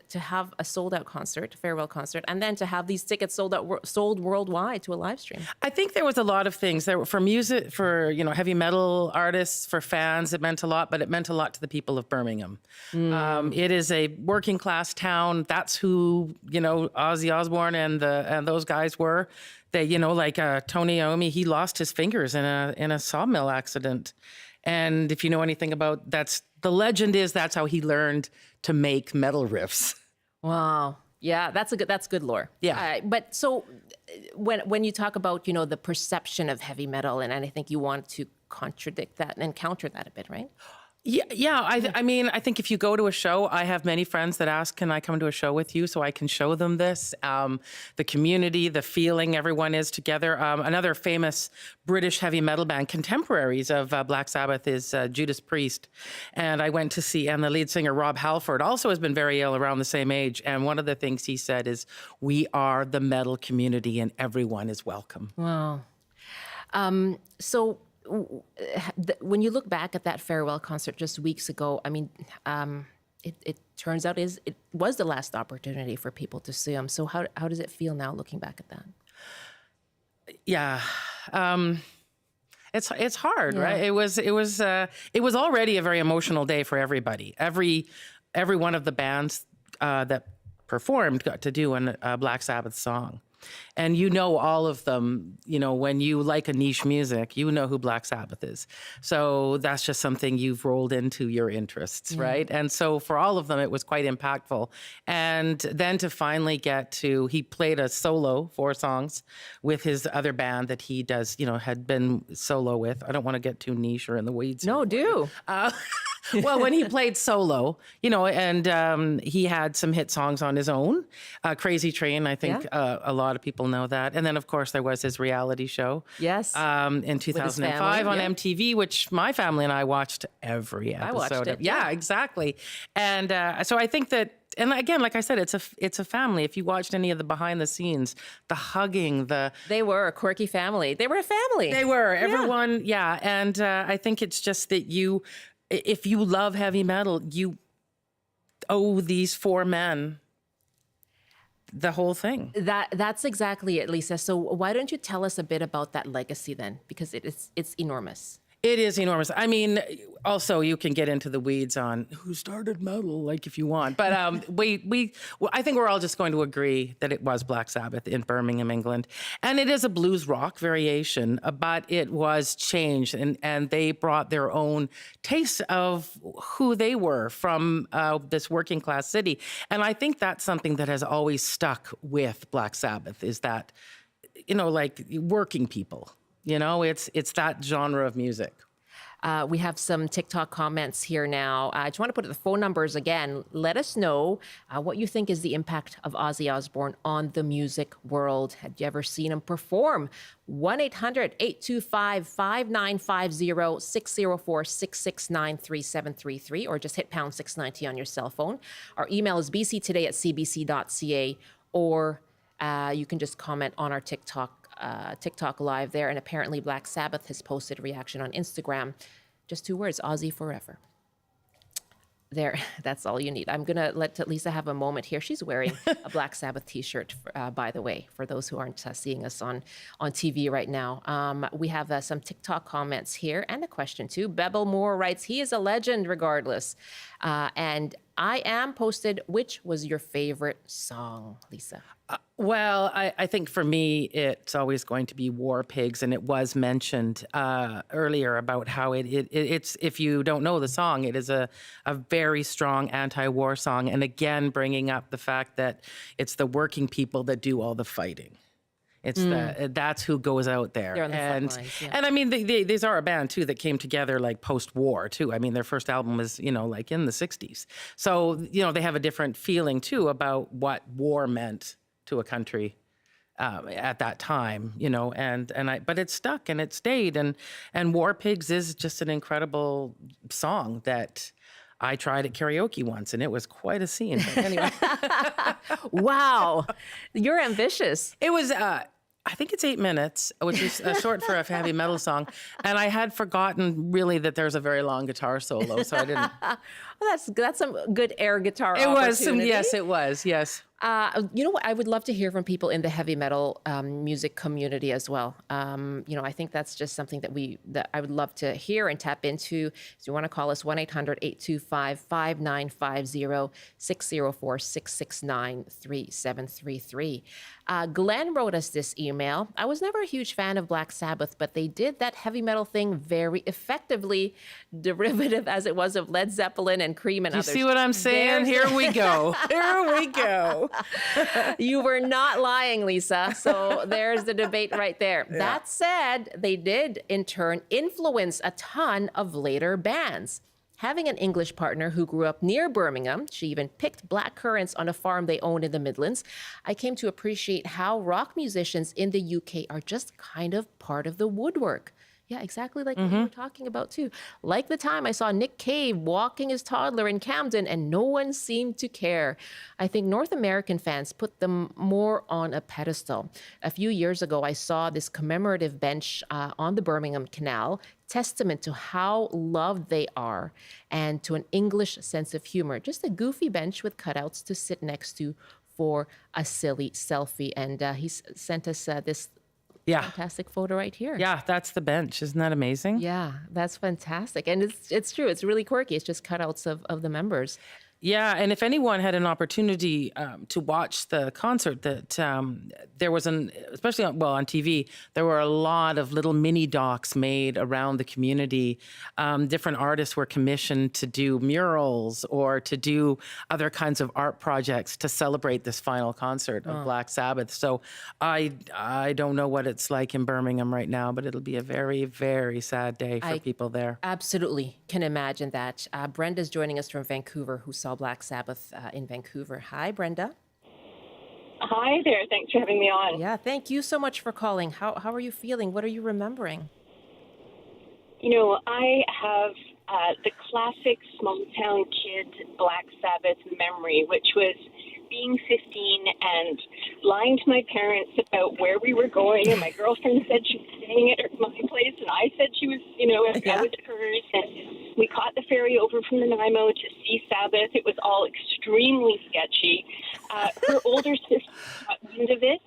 to have a sold out concert, farewell concert, and then to have these tickets sold worldwide to a live stream. I think there was a lot of things there for music, for, heavy metal artists, for fans, it meant a lot, but it meant a lot to the people of Birmingham. It is a working class town. That's who, Ozzy Osbourne and those guys were. They, like Tony Naimi, he lost his fingers in a sawmill accident. And if you know anything about the legend is that's how he learned to make metal riffs. Wow. Yeah, that's good lore. Yeah. But so when you talk about, the perception of heavy metal, and I think you want to contradict that and counter that a bit, right? Yeah. I mean, I think if you go to a show, I have many friends that ask, can I come to a show with you so I can show them this? The community, the feeling everyone is together. Another famous British heavy metal band, contemporaries of Black Sabbath, is Judas Priest. And I went to see, and the lead singer, Rob Halford, also has been very ill around the same age. And one of the things he said is, we are the metal community and everyone is welcome. Wow. So when you look back at that farewell concert just weeks ago, I mean, it turns out it was the last opportunity for people to see him. So how does it feel now looking back at that? Yeah. It's hard, right? It was already a very emotional day for everybody. Every one of the bands that performed got to do a Black Sabbath song. And all of them, when you like a niche music, you know who Black Sabbath is. So that's just something you've rolled into your interests, right? And so for all of them, it was quite impactful. And then to finally he played a solo 4 songs with his other band that he does, had been solo with. I don't want to get too niche or in the weeds. No, do. Well, when he played solo, and he had some hit songs on his own. Crazy Train, I think a lot of people know that. And then, of course, there was his reality show. Yes. In 2005 on MTV, which my family and I watched every episode. I watched it. Yeah, exactly. And so I think that, and again, like I said, it's a family. If you watched any of the behind the scenes, the hugging, they were a quirky family. They were a family. They were everyone. Yeah. And I think it's just that if you love heavy metal, you owe these 4 men the whole thing. That's exactly it, Lisa. So why don't you tell us a bit about that legacy then? Because it's enormous. It is enormous. I mean, also you can get into the weeds on who started metal, like if you want. But I think we're all just going to agree that it was Black Sabbath in Birmingham, England. And it is a blues rock variation, but it was changed. And they brought their own taste of who they were from this working class city. And I think that's something that has always stuck with Black Sabbath is that, like working people. It's that genre of music. We have some TikTok comments here now. I just want to put the phone numbers again. Let us know what you think is the impact of Ozzy Osbourne on the music world. Had you ever seen him perform? 1-800-825-5950, 604-669-3733, or just hit pound 690 on your cell phone. Our email is bctoday@cbc.ca, or you can just comment on our TikTok live there. And apparently Black Sabbath has posted a reaction on Instagram. Just 2 words, Ozzy forever. There, that's all you need. I'm going to let Lisa have a moment here. She's wearing a Black Sabbath t-shirt, by the way, for those who aren't seeing us on TV right now. We have some TikTok comments here and a question too. Bebel Moore writes, he is a legend regardless. And I am posted, which was your favorite song, Lisa? Well, I think for me, it's always going to be War Pigs. And it was mentioned earlier about how it's, if you don't know the song, it is a very strong anti-war song. And again, bringing up the fact that it's the working people that do all the fighting. It's that's who goes out there. They're on the front lines, yeah. And I mean, these are a band too that came together like post-war too. I mean, their first album was, like in the 60s. So, they have a different feeling too about what war meant to a country at that time, but it stuck and it stayed. And War Pigs is just an incredible song that I tried at karaoke once, and it was quite a scene. But anyway. Wow. You're ambitious. It was, I think it's 8 minutes, which is short for a heavy metal song. And I had forgotten really that there's a very long guitar solo, so I didn't. Well, that's some good air guitar It was some, opportunity. yes, it was, yes. You know what? I would love to hear from people in the heavy metal music community as well. I think that's just something that I would love to hear and tap into. So you want to call us 1-800-825-5950, 604-669-3733. Glenn wrote us this email. I was never a huge fan of Black Sabbath, but they did that heavy metal thing very effectively, derivative as it was of Led Zeppelin and Cream and You others. see what I'm saying? Here we go. Here we go. You were not lying, Lisa. So there's the debate right there. Yeah. That said, they did in turn influence a ton of later bands. Having an English partner who grew up near Birmingham, she even picked black currants on a farm they owned in the Midlands, I came to appreciate how rock musicians in the UK are just kind of part of the woodwork. Yeah, exactly like what you were talking about too. Like the time I saw Nick Cave walking his toddler in Camden and no one seemed to care. I think North American fans put them more on a pedestal. A few years ago, I saw this commemorative bench on the Birmingham Canal, testament to how loved they are and to an English sense of humor. Just a goofy bench with cutouts to sit next to for a silly selfie. And he sent us this fantastic photo right here. Yeah, that's the bench. Isn't that amazing? Yeah, that's fantastic. And it's true. It's really quirky. It's just cutouts of the members. Yeah, and if anyone had an opportunity to watch the concert, that there was especially on TV, there were a lot of little mini docs made around the community. Different artists were commissioned to do murals or to do other kinds of art projects to celebrate this final concert of Black Sabbath. So I don't know what it's like in Birmingham right now, but it'll be a very, very sad day for people there. Absolutely can imagine that. Brenda's joining us from Vancouver, who saw Black Sabbath in Vancouver. Hi, Brenda. Hi there. Thanks for having me on. Yeah, thank you so much for calling. How are you feeling? What are you remembering? I have the classic small town kid Black Sabbath memory, which was being 15 and lying to my parents about where we were going. And my girlfriend said she was staying at my place, and I said she was, I was at hers. And we caught the ferry over from the Nanaimo to see Sabbath. It was all extremely sketchy. Her older sister got wind of it.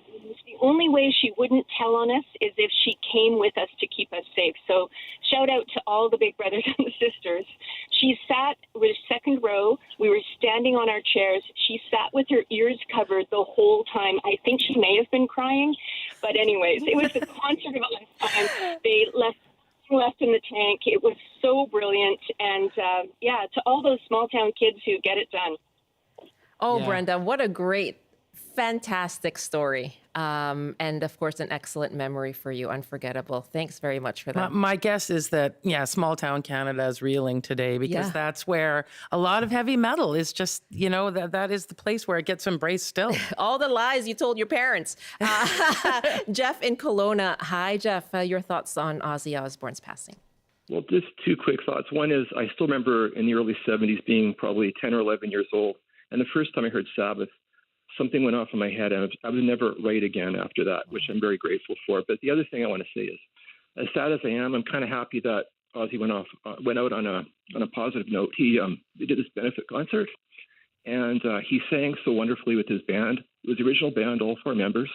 The only way she wouldn't tell on us is if she came with us to keep us safe. So shout out to all the big brothers and the sisters. She sat with second row. We were standing on our chairs. She sat with her ears covered the whole time. I think she may have been crying. But anyways, it was the concert of a lifetime. They left in the tank. It was so brilliant. And to all those small town kids who get it done. Oh, yeah. Brenda, what a great, fantastic story. And of course, an excellent memory for you. Unforgettable. Thanks very much for that. My guess is that, small town Canada is reeling today because that's where a lot of heavy metal is just, that is the place where it gets embraced still. All the lies you told your parents. Jeff in Kelowna. Hi, Jeff. Your thoughts on Ozzy Osbourne's passing? Well, just two quick thoughts. One is I still remember in the early 70s being probably 10 or 11 years old. And the first time I heard Sabbath, something went off in my head, and I was never right again after that, which I'm very grateful for. But the other thing I want to say is, as sad as I am, I'm kind of happy that Ozzy went out on a positive note. They did this benefit concert, and he sang so wonderfully with his band. It was the original band, all 4 members,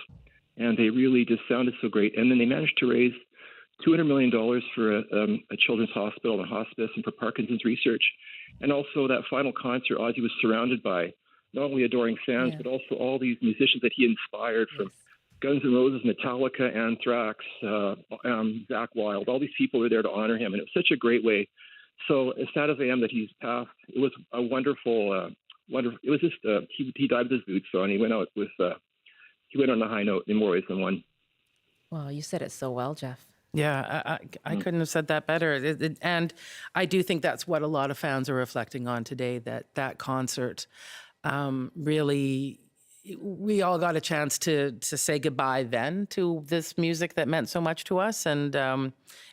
and they really just sounded so great. And then they managed to raise $200 million for a children's hospital and hospice and for Parkinson's research. And also that final concert, Ozzy was surrounded by not only adoring fans, but also all these musicians that he inspired from Guns N' Roses, Metallica, Anthrax, Zakk Wylde. All these people were there to honor him, and it was such a great way. So as sad as I am that he's passed, it was a wonderful. It was just he dived his boots on. He went out with he went on a high note in more ways than one. Well, you said it so well, Jeff. Yeah, I couldn't have said that better. And I do think that's what a lot of fans are reflecting on today, that concert really, we all got a chance to say goodbye then to this music that meant so much to us. And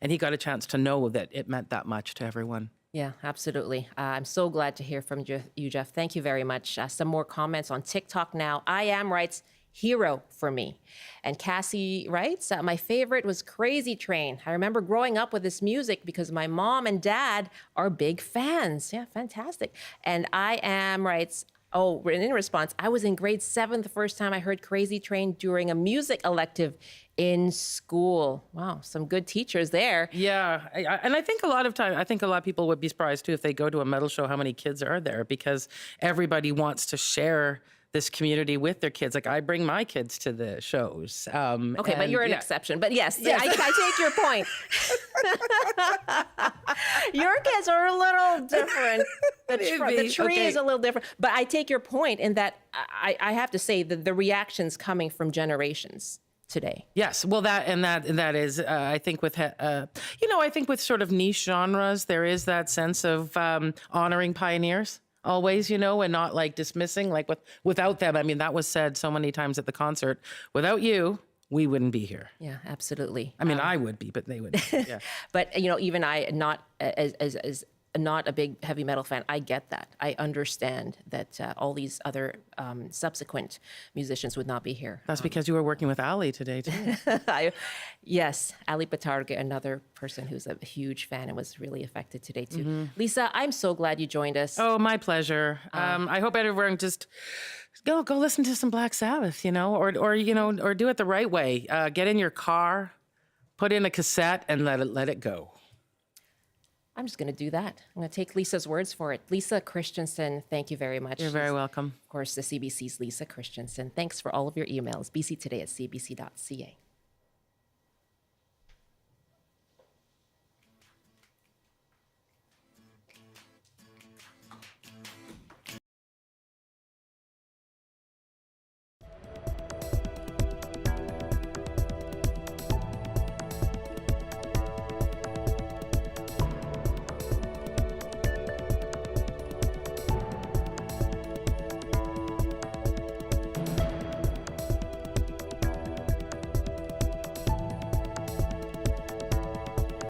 he got a chance to know that it meant that much to everyone. Yeah, absolutely. I'm so glad to hear from you, Jeff. Thank you very much. Some more comments on TikTok now. I Am writes, hero for me. And Cassie writes, my favorite was Crazy Train. I remember growing up with this music because my mom and dad are big fans. Yeah, fantastic. And I Am writes, in response, I was in grade 7 the first time I heard Crazy Train during a music elective in school. Wow, some good teachers there. Yeah, and I think a lot of people would be surprised too if they go to a metal show how many kids are there, because everybody wants to share this community with their kids. Like, I bring my kids to the shows. Okay, but you're an exception. But yes. I take your point. Your kids are a little different. The tree is a little different. But I take your point in that I have to say that the reactions coming from generations today. Yes, well, that is, I think with, I think with sort of niche genres, there is that sense of honoring pioneers. Always, and not like dismissing, like without them. I mean, that was said so many times at the concert. Without you, we wouldn't be here. Yeah, absolutely. I mean, I would be, but they wouldn't. Yeah. But even I, not as not a big heavy metal fan, I get that. I understand that all these other subsequent musicians would not be here. That's because you were working with Ali today, too. Yes, Ali Patarga, another person who's a huge fan and was really affected today, too. Mm-hmm. Lisa, I'm so glad you joined us. Oh, my pleasure. I hope everyone just go listen to some Black Sabbath, or do it the right way. Get in your car, put in a cassette, and let it go. I'm just going to do that. I'm going to take Lisa's words for it. Lisa Christiansen, thank you very much. You're very welcome. Of course, the CBC's Lisa Christiansen. Thanks for all of your emails. BC Today at cbc.ca.